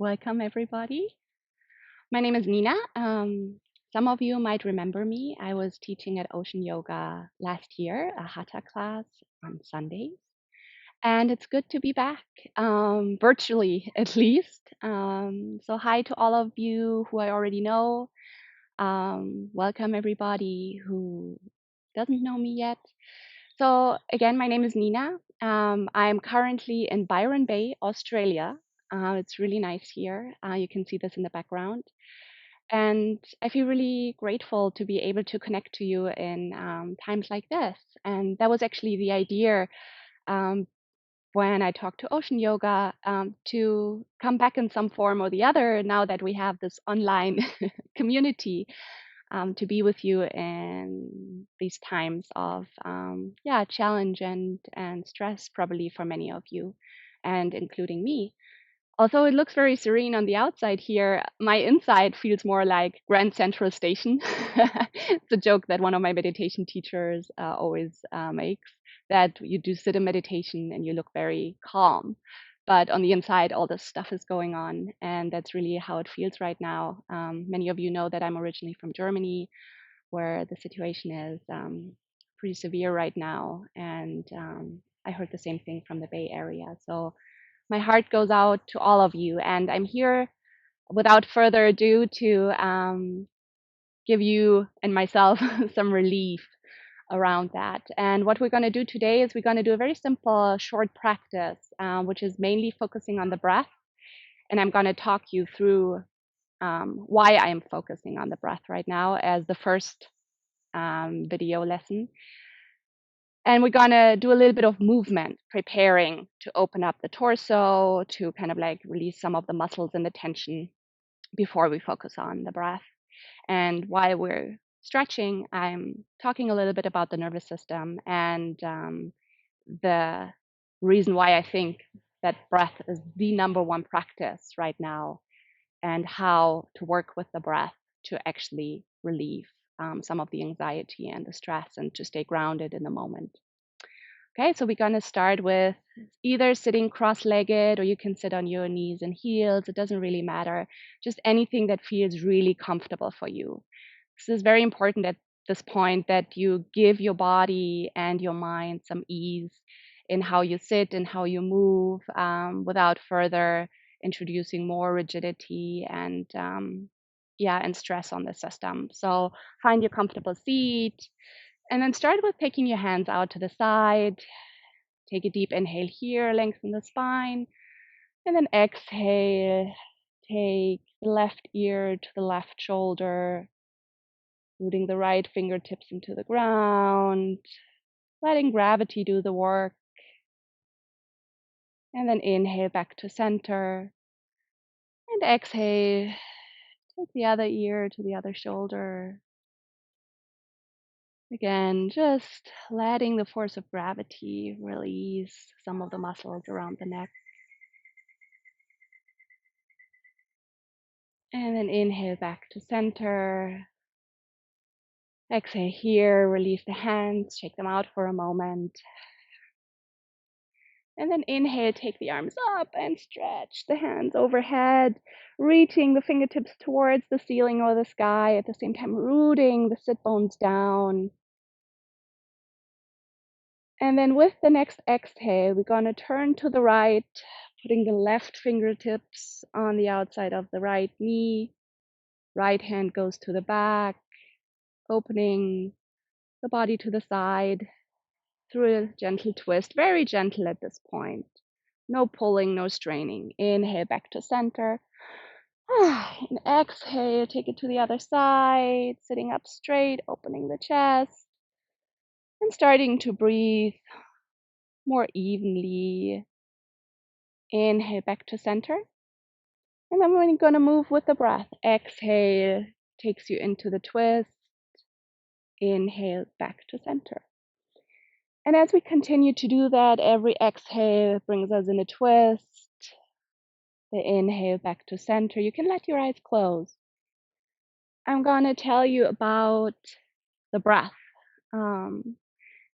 Welcome, everybody. My name is Nina. Some of you might remember me. I was teaching at Ocean Yoga last year, a Hatha class on Sundays. And it's good to be back, virtually at least. So, hi to all of you who I already know. Welcome, everybody who doesn't know me yet. So, again, my name is Nina. I'm currently in Byron Bay, Australia. It's really nice here. You can see this in the background. And I feel really grateful to be able to connect to you in times like this. And that was actually the idea um, when I talked to Ocean Yoga to come back in some form or the other now that we have this online community to be with you in these times of challenge and stress probably for many of you and including me. Although it looks very serene on the outside here, my inside feels more like Grand Central Station. It's a joke that one of my meditation teachers always makes, that you do sit in meditation and you look very calm. But on the inside, all this stuff is going on. And that's really how it feels right now. Many of you know that I'm originally from Germany, where the situation is pretty severe right now. And I heard the same thing from the Bay Area. So my heart goes out to all of you. And I'm here without further ado to give you and myself some relief around that. And what we're going to do today is we're going to do a very simple, short practice, which is mainly focusing on the breath. And I'm going to talk you through why I am focusing on the breath right now as the first video lesson. And we're going to do a little bit of movement, preparing to open up the torso, to kind of like release some of the muscles and the tension before we focus on the breath. And while we're stretching, I'm talking a little bit about the nervous system and the reason why I think that breath is the number one practice right now, and how to work with the breath to actually relieve some of the anxiety and the stress and to stay grounded in the moment. Okay, so we're going to start with either sitting cross-legged, or you can sit on your knees and heels. It doesn't really matter. Just anything that feels really comfortable for you. This is very important at this point, that you give your body and your mind some ease in how you sit and how you move without further introducing more rigidity and and stress on the system. So find your comfortable seat. And then start with taking your hands out to the side. Take a deep inhale here, lengthen the spine. And then exhale. Take the left ear to the left shoulder, rooting the right fingertips into the ground, letting gravity do the work. And then inhale back to center. And exhale. Take the other ear to the other shoulder. Again, just letting the force of gravity release some of the muscles around the neck. And then inhale back to center. Exhale here, release the hands, shake them out for a moment. And then inhale, take the arms up and stretch the hands overhead, reaching the fingertips towards the ceiling or the sky, at the same time rooting the sit bones down. And then with the next exhale, we're going to turn to the right, putting the left fingertips on the outside of the right knee. Right hand goes to the back, opening the body to the side through a gentle twist, very gentle at this point. No pulling, no straining. Inhale back to center. And exhale, take it to the other side, sitting up straight, opening the chest, and starting to breathe more evenly. Inhale back to center. And then we're going to move with the breath. Exhale takes you into the twist. Inhale back to center. And as we continue to do that, every exhale brings us in a twist. The inhale back to center. You can let your eyes close. I'm going to tell you about the breath.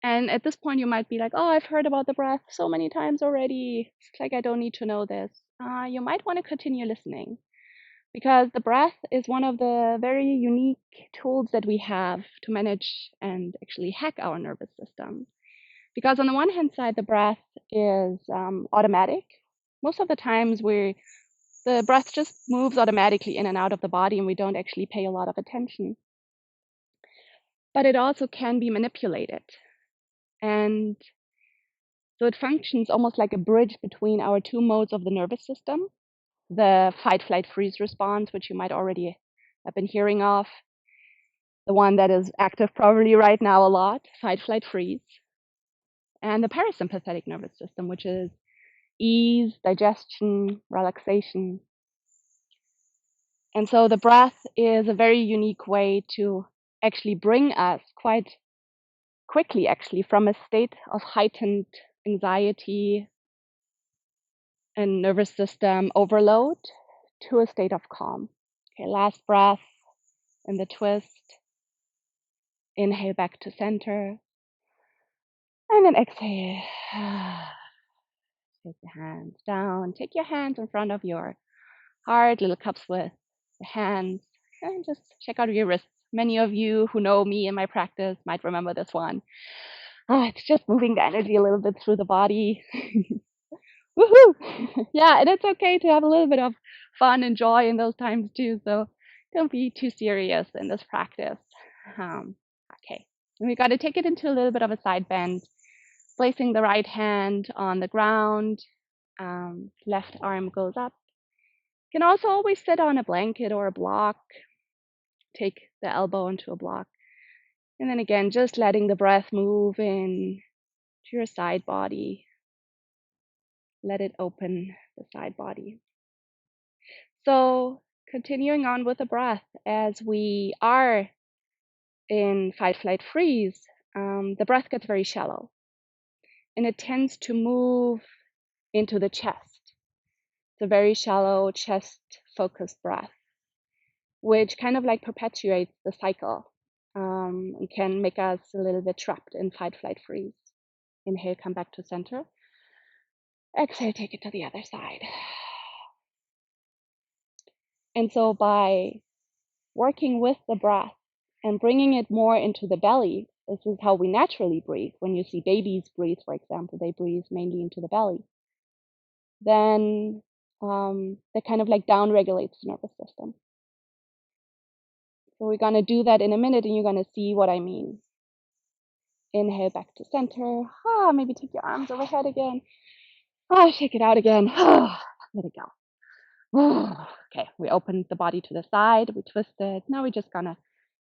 And at this point, you might be like, oh, I've heard about the breath so many times already. It's like I don't need to know this. you might want to continue listening because the breath is one of the very unique tools that we have to manage and actually hack our nervous system. Because on the one hand side, the breath is automatic. Most of the times, the breath just moves automatically in and out of the body, and we don't actually pay a lot of attention. But it also can be manipulated, and so it functions almost like a bridge between our two modes of the nervous system: the fight, flight, freeze response, which you might already have been hearing of, the one that is active probably right now a lot, fight, flight, freeze, and the parasympathetic nervous system, which is ease, digestion, relaxation. And so the breath is a very unique way to actually bring us quite quickly, actually, from a state of heightened anxiety and nervous system overload to a state of calm. Okay, last breath in the twist. Inhale back to center. And then exhale. Take the hands down. Take your hands in front of your heart, little cups with the hands, and just check out your wrists. Many of you who know me in my practice might remember this one. It's just moving the energy a little bit through the body. Woohoo! Yeah, and it's okay to have a little bit of fun and joy in those times too. So don't be too serious in this practice. Okay, and we got to take it into a little bit of a side bend, placing the right hand on the ground. Left arm goes up. You can also always sit on a blanket or a block. Take the elbow into a block. And then again, just letting the breath move in to your side body. Let it open the side body. So continuing on with the breath, as we are in fight, flight, freeze, the breath gets very shallow and it tends to move into the chest. It's a very shallow chest focused breath, which kind of like perpetuates the cycle and can make us a little bit trapped in fight, flight, freeze. Inhale, come back to center. Exhale, take it to the other side. And so by working with the breath and bringing it more into the belly, this is how we naturally breathe. When you see babies breathe, for example, they breathe mainly into the belly. Then that kind of like down regulates the nervous system. So we're going to do that in a minute and you're going to see what I mean. Inhale back to center. Maybe take your arms overhead again. Shake it out again. Let it go. Okay, we opened the body to the side. We twisted. Now we're just going to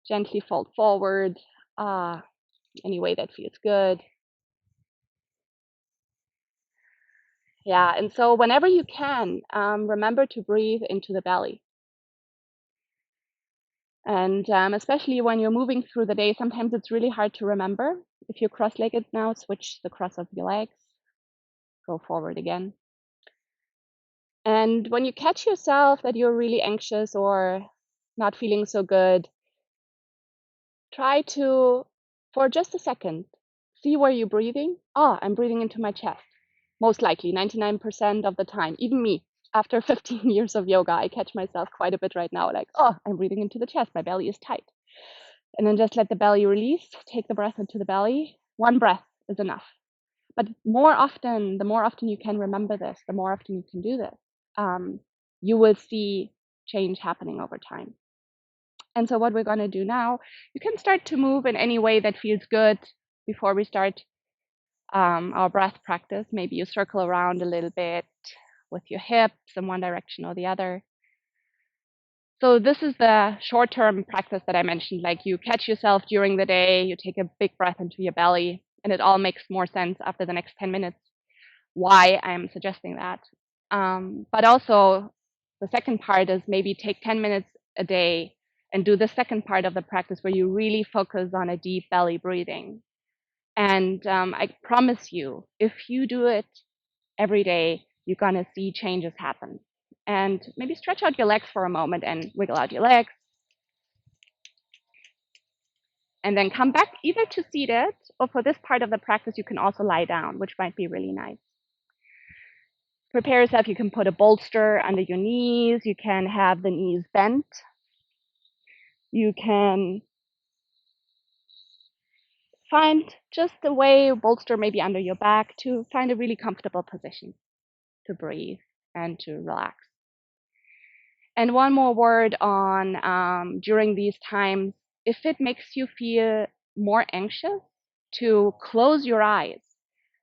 gently fold forward any way that feels good. Yeah, and so whenever you can, remember to breathe into the belly. And especially when you're moving through the day, sometimes it's really hard to remember. If you're cross-legged now, switch the cross of your legs. Go forward again. And when you catch yourself that you're really anxious or not feeling so good, try to, for just a second, see where you're breathing. I'm breathing into my chest. Most likely, 99% of the time, even me. After 15 years of yoga, I catch myself quite a bit right now, like, I'm breathing into the chest. My belly is tight. And then just let the belly release. Take the breath into the belly. One breath is enough. But the more often you can remember this, the more often you can do this, you will see change happening over time. And so what we're going to do now, you can start to move in any way that feels good before we start our breath practice. Maybe you circle around a little bit with your hips in one direction or the other. So this is the short-term practice that I mentioned, like you catch yourself during the day, you take a big breath into your belly, and it all makes more sense after the next 10 minutes why I'm suggesting that. But also the second part is maybe take 10 minutes a day and do the second part of the practice where you really focus on a deep belly breathing. And I promise you, if you do it every day, you're going to see changes happen. And maybe stretch out your legs for a moment and wiggle out your legs. And then come back either to seated, or for this part of the practice, you can also lie down, which might be really nice. Prepare yourself. You can put a bolster under your knees. You can have the knees bent. You can find just a way, bolster maybe under your back to find a really comfortable position to breathe and to relax. And one more word on during these times, if it makes you feel more anxious, to close your eyes,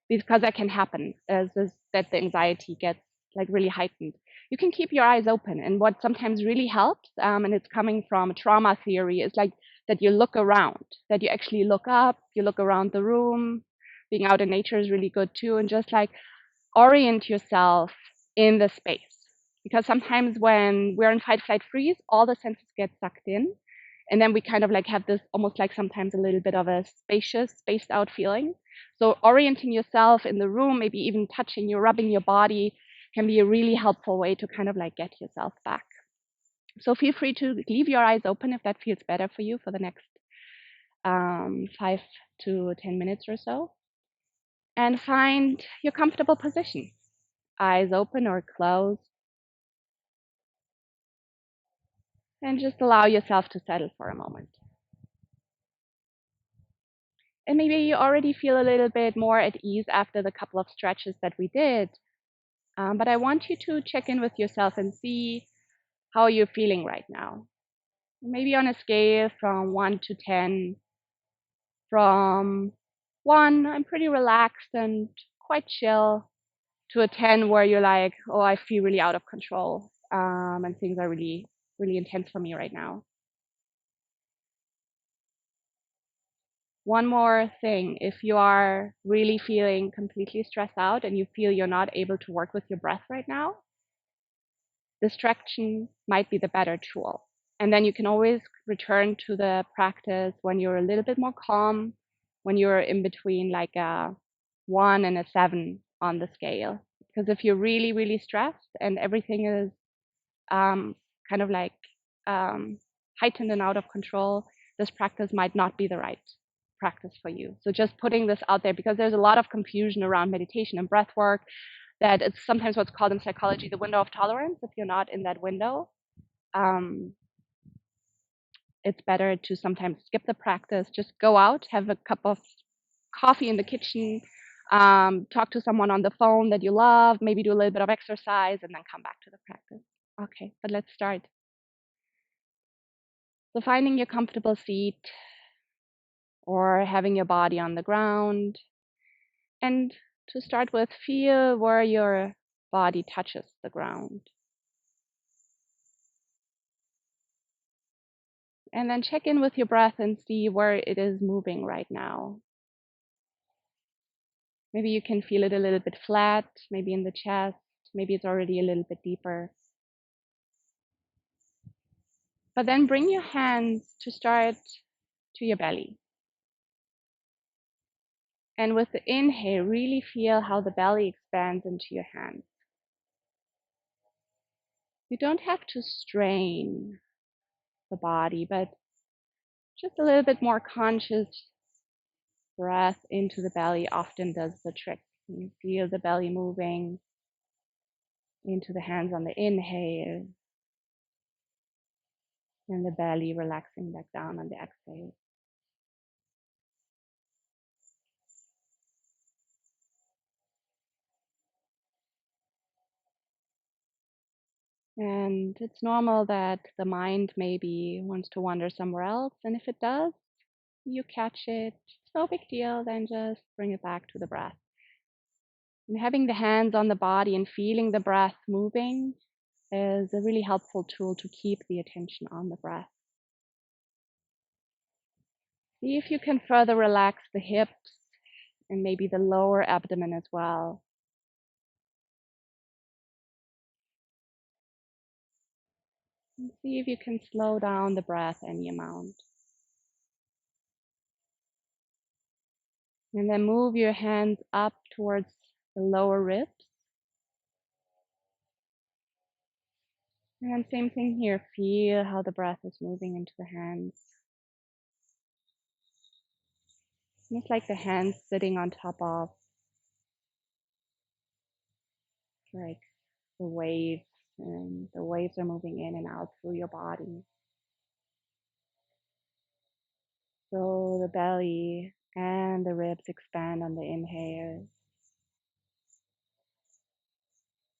because that can happen that the anxiety gets like really heightened. You can keep your eyes open, and what sometimes really helps, and it's coming from trauma theory, is like that you look around, that you actually look up, you look around the room. Being out in nature is really good too, and just like orient yourself in the space. Because sometimes when we're in fight, flight, freeze, all the senses get sucked in. And then we kind of like have this almost like sometimes a little bit of a spaced out feeling. So orienting yourself in the room, maybe even touching you, rubbing your body, can be a really helpful way to kind of like get yourself back. So feel free to leave your eyes open if that feels better for you for the next 5 to 10 minutes or so. And find your comfortable position, eyes open or closed, and just allow yourself to settle for a moment. And maybe you already feel a little bit more at ease after the couple of stretches that we did. But I want you to check in with yourself and see how you're feeling right now. Maybe on a scale from 1 to 10, from 1, I'm pretty relaxed and quite chill, to a 10 where you're like, oh, I feel really out of control, and things are really, really intense for me right now. One more thing, if you are really feeling completely stressed out and you feel you're not able to work with your breath right now, distraction might be the better tool. And then you can always return to the practice when you're a little bit more calm, when you're in between like a 1 and a 7 on the scale. Because if you're really, really stressed and everything is kind of like heightened and out of control, this practice might not be the right practice for you. So just putting this out there, because there's a lot of confusion around meditation and breath work, that it's sometimes what's called in psychology the window of tolerance. If you're not in that window, um, it's better to sometimes skip the practice, just go out, have a cup of coffee in the kitchen, talk to someone on the phone that you love, maybe do a little bit of exercise, and then come back to the practice. Okay, but let's start. So finding your comfortable seat or having your body on the ground. And to start with, feel where your body touches the ground. And then check in with your breath and see where it is moving right now. Maybe you can feel it a little bit flat, maybe in the chest, maybe it's already a little bit deeper. But then bring your hands to start to your belly. And with the inhale, really feel how the belly expands into your hands. You don't have to strain the body, but just a little bit more conscious breath into the belly often does the trick. You feel the belly moving into the hands on the inhale, and the belly relaxing back down on the exhale. And it's normal that the mind maybe wants to wander somewhere else, and if it does, you catch it. It's no big deal, then just bring it back to the breath. And having the hands on the body and feeling the breath moving is a really helpful tool to keep the attention on the breath. See if you can further relax the hips and maybe the lower abdomen as well. And see if you can slow down the breath any amount. And then move your hands up towards the lower ribs. And same thing here. Feel how the breath is moving into the hands. It's like the hands sitting on top of like the waves, and the waves are moving in and out through your body. So the belly and the ribs expand on the inhale,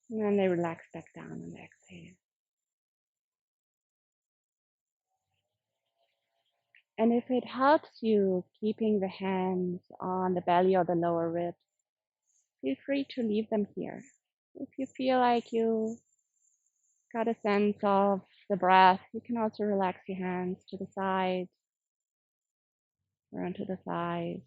and then they relax back down on the exhale. And if it helps you keeping the hands on the belly or the lower ribs, feel free to leave them here. If you feel like you got a sense of the breath, you can also relax your hands to the sides or onto the thighs.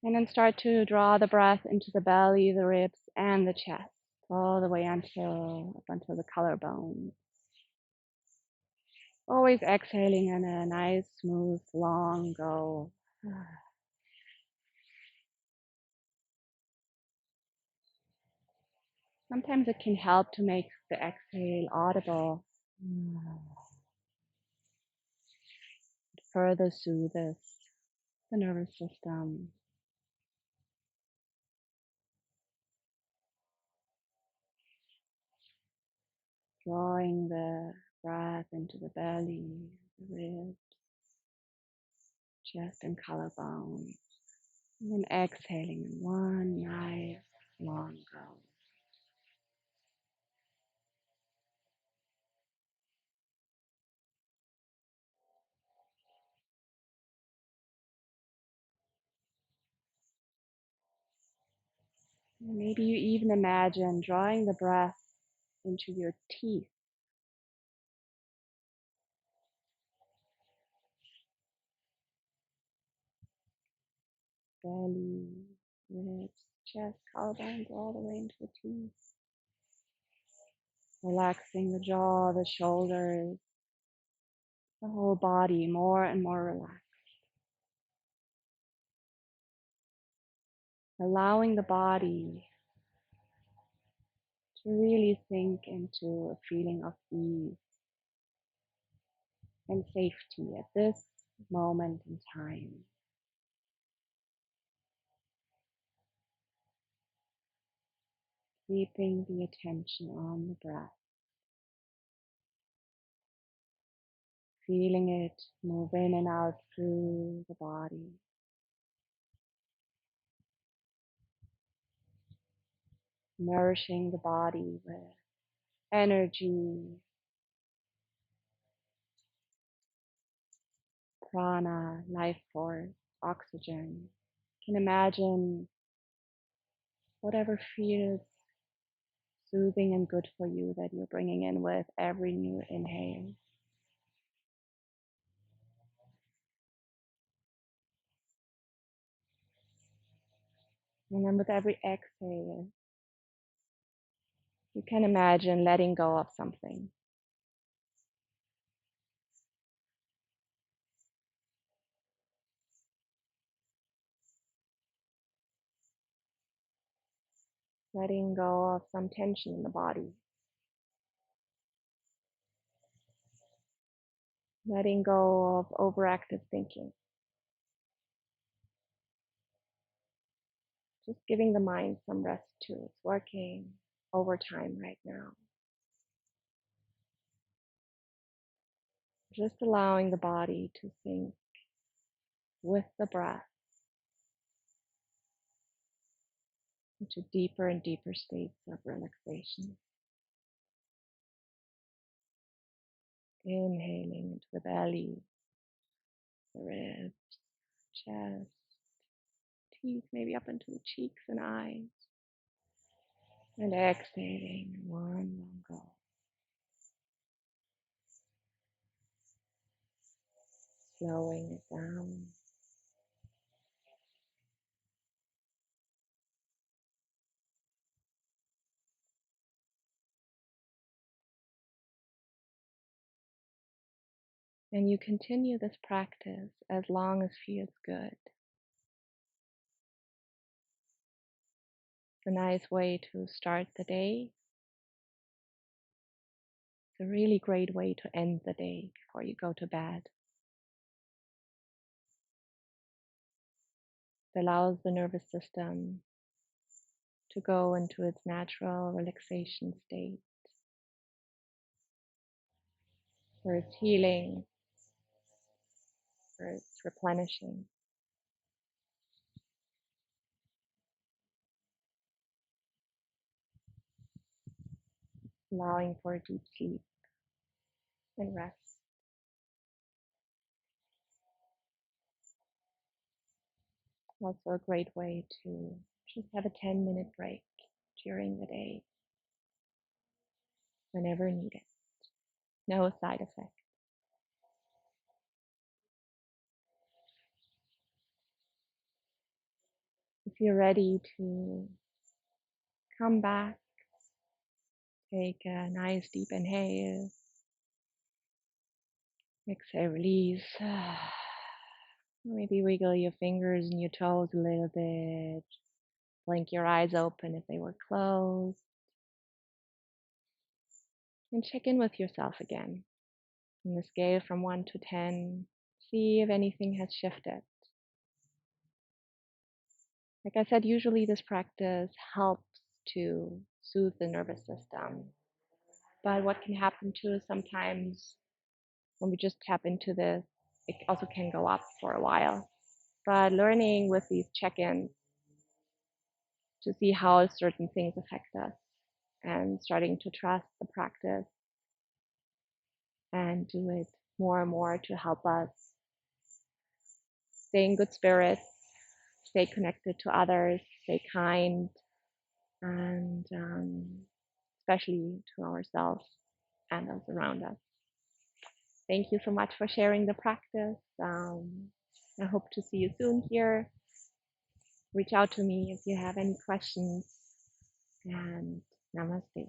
And then start to draw the breath into the belly, the ribs, and the chest, all the way up until the collarbone. Always exhaling in a nice, smooth, long go. Sometimes it can help to make the exhale audible. It further soothes the nervous system. Drawing the breath into the belly, the ribs, chest, and collarbone. And then exhaling in one nice long go. And maybe you even imagine drawing the breath into your teeth. Belly, ribs, chest, collarbones, all the way into the teeth. Relaxing the jaw, the shoulders, the whole body more and more relaxed. Allowing the body to really sink into a feeling of ease and safety at this moment in time. Keeping the attention on the breath. Feeling it move in and out through the body. Nourishing the body with energy, prana, life force, oxygen. You can imagine whatever feels soothing and good for you that you're bringing in with every new inhale. And then with every exhale, you can imagine letting go of something. Letting go of some tension in the body. Letting go of overactive thinking. Just giving the mind some rest too. It's working overtime right now. Just allowing the body to sink with the breath into deeper and deeper states of relaxation. Inhaling into the belly, the ribs, chest, teeth, maybe up into the cheeks and eyes. And exhaling in one long go. Slowing it down. And you continue this practice as long as feels good. It's a nice way to start the day. It's a really great way to end the day before you go to bed. It allows the nervous system to go into its natural relaxation state, for its healing, for its replenishing. Allowing for deep sleep and rest. Also a great way to just have a 10-minute break during the day whenever needed. No side effect. If you're ready to come back, take a nice deep inhale, exhale, release. Maybe wiggle your fingers and your toes a little bit. Blink your eyes open if they were closed. And check in with yourself again. On the scale from 1 to 10, see if anything has shifted. Like I said, usually this practice helps to soothe the nervous system. But what can happen too is sometimes when we just tap into this, it also can go up for a while. But learning with these check-ins to see how certain things affect us and starting to trust the practice and do it more and more to help us stay in good spirits, stay connected to others, stay kind, and especially to ourselves and those around us. Thank you so much for sharing the practice. I hope to see you soon here. Reach out to me if you have any questions, and namaste.